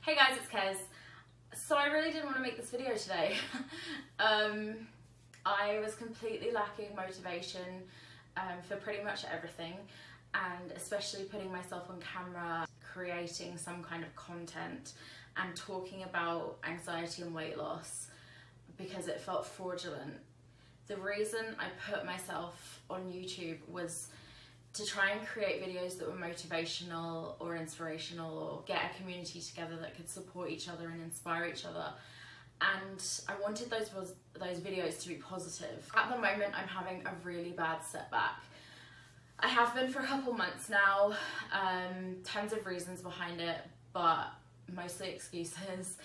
Hey guys, it's Kez. So I really didn't want to make this video today. I was completely lacking motivation for pretty much everything, and especially putting myself on camera, creating some kind of content and talking about anxiety and weight loss because it felt fraudulent. The reason I put myself on YouTube was to try and create videos that were motivational or inspirational, or get a community together that could support each other and inspire each other. And I wanted those videos to be positive. At the moment, I'm having a really bad setback. I have been for a couple months now. Tons of reasons behind it, but mostly excuses.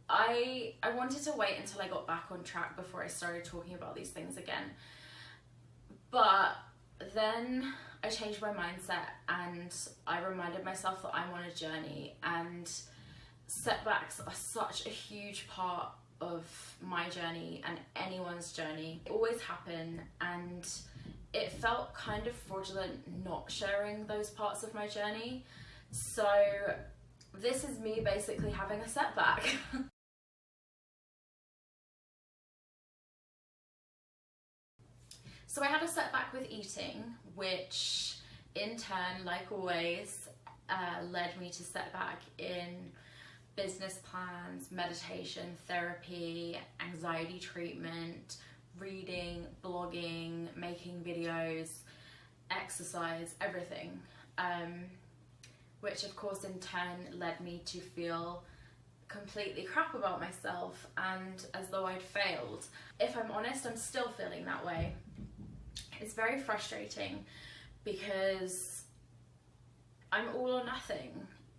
I wanted to wait until I got back on track before I started talking about these things again. But then I changed my mindset and I reminded myself that I'm on a journey, and setbacks are such a huge part of my journey and anyone's journey. They always happen, and it felt kind of fraudulent not sharing those parts of my journey. So this is me basically having a setback. So I had a setback with eating, which in turn, like always, led me to setback in business plans, meditation, therapy, anxiety treatment, reading, blogging, making videos, exercise, everything. Which of course in turn led me to feel completely crap about myself and as though I'd failed. If I'm honest, I'm still feeling that way. It's very frustrating because I'm all or nothing,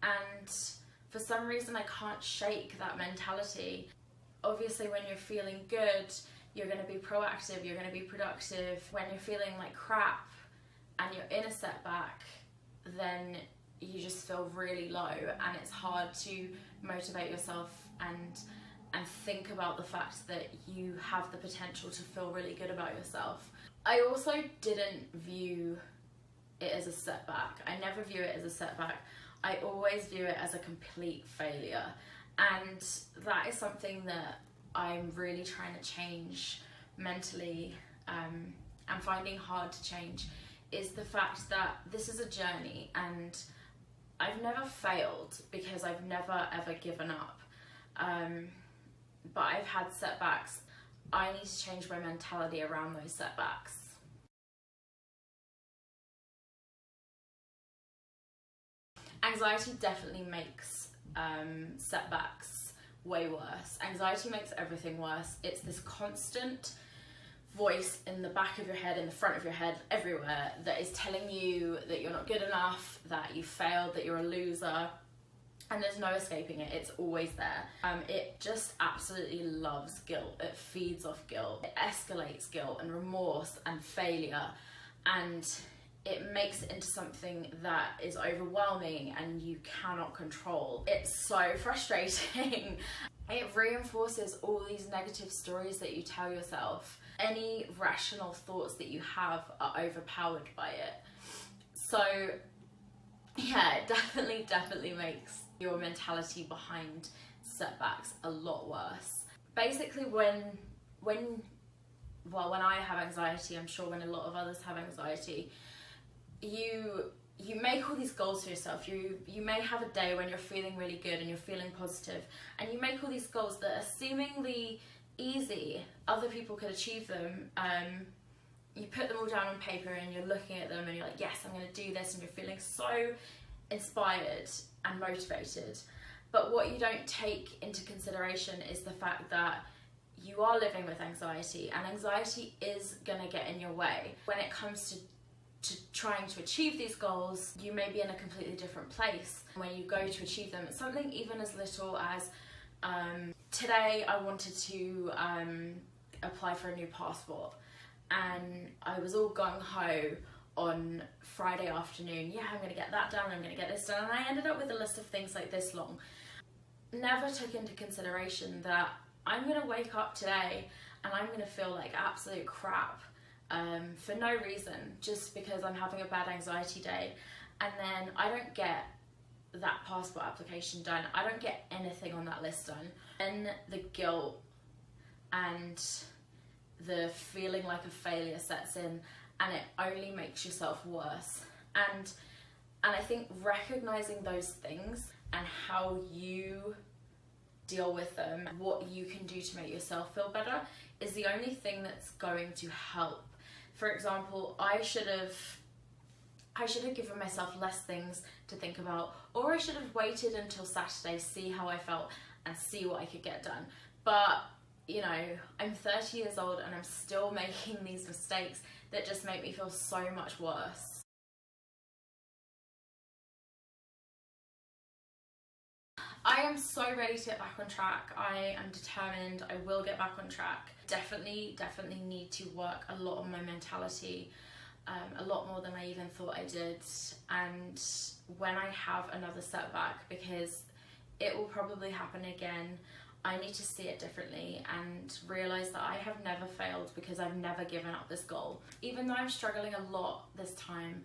and for some reason I can't shake that mentality. Obviously when you're feeling good, you're going to be proactive, you're going to be productive. When you're feeling like crap and you're in a setback, then you just feel really low, and it's hard to motivate yourself and think about the fact that you have the potential to feel really good about yourself. I also didn't view it as a setback. I never view it as a setback. I always view it as a complete failure. And that is something that I'm really trying to change mentally, and finding hard to change, is the fact that this is a journey and I've never failed because I've never ever given up. But I've had setbacks. I need to change my mentality around those setbacks. Anxiety definitely makes setbacks way worse. Anxiety makes everything worse. It's this constant voice in the back of your head, in the front of your head, everywhere, that is telling you that you're not good enough, that you failed, that you're a loser. And there's no escaping it, it's always there. It just absolutely loves guilt. It feeds off guilt. It escalates guilt and remorse and failure, and it makes it into something that is overwhelming and you cannot control. It's so frustrating. It reinforces all these negative stories that you tell yourself. Any rational thoughts that you have are overpowered by it. So yeah, it definitely makes your mentality behind setbacks a lot worse. Basically when I have anxiety, I'm sure when a lot of others have anxiety, you make all these goals for yourself. You may have a day when you're feeling really good and you're feeling positive, and you make all these goals that are seemingly easy. Other people could achieve them. You put them all down on paper and you're looking at them and you're like, yes, I'm going to do this, and you're feeling so inspired and motivated. But what you don't take into consideration is the fact that you are living with anxiety, and anxiety is going to get in your way. When it comes to trying to achieve these goals, you may be in a completely different place when you go to achieve them. It's something even as little as today I wanted to apply for a new passport, and I was all gung-ho on Friday afternoon. Yeah, I'm going to get that done, I'm going to get this done, and I ended up with a list of things like this long. Never took into consideration that I'm going to wake up today and I'm going to feel like absolute crap for no reason, just because I'm having a bad anxiety day, and then I don't get that passport application done. I don't get anything on that list done. And the guilt and the feeling like a failure sets in, and it only makes yourself worse. And I think recognizing those things and how you deal with them, what you can do to make yourself feel better, is the only thing that's going to help. For example, I should have given myself less things to think about, or I should have waited until Saturday, see how I felt and see what I could get done. But you know, I'm 30 years old and I'm still making these mistakes that just make me feel so much worse. I am so ready to get back on track. I am determined. I will get back on track. Definitely need to work a lot on my mentality, a lot more than I even thought I did. And when I have another setback, because it will probably happen again, I need to see it differently and realise that I have never failed because I've never given up this goal. Even though I'm struggling a lot this time,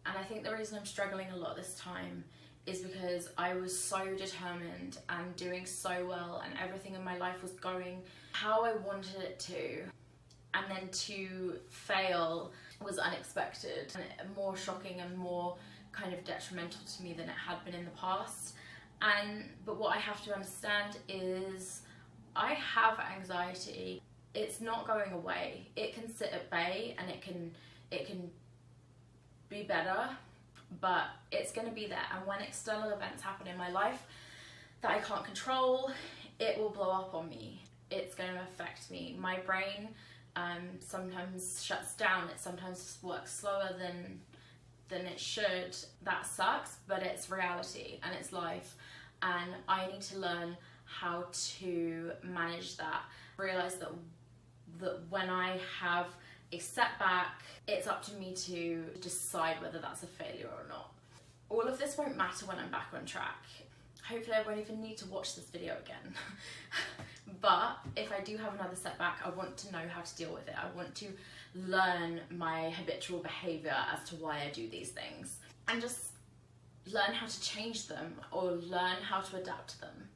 and I think the reason I'm struggling a lot this time is because I was so determined and doing so well and everything in my life was going how I wanted it to, and then to fail was unexpected and more shocking and more kind of detrimental to me than it had been in the past. But what I have to understand is I have anxiety. It's not going away. It can sit at bay and it can be better, but it's going to be there. And when external events happen in my life that I can't control, it will blow up on me. It's going to affect me. My brain sometimes shuts down. It sometimes works slower than it should. That sucks, but it's reality and it's life. And I need to learn how to manage that. Realize that when I have a setback, it's up to me to decide whether that's a failure or not. All of this won't matter when I'm back on track. Hopefully I won't even need to watch this video again. But if I do have another setback, I want to know how to deal with it. I want to learn my habitual behaviour as to why I do these things, and just learn how to change them or learn how to adapt them.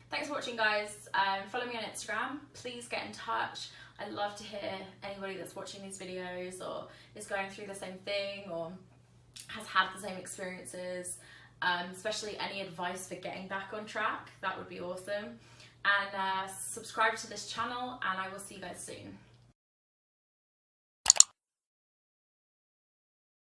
Thanks for watching, guys. Follow me on Instagram. Please get in touch. I'd love to hear anybody that's watching these videos or is going through the same thing or has had the same experiences, especially any advice for getting back on track. That would be awesome. And subscribe to this channel, and I will see you guys soon.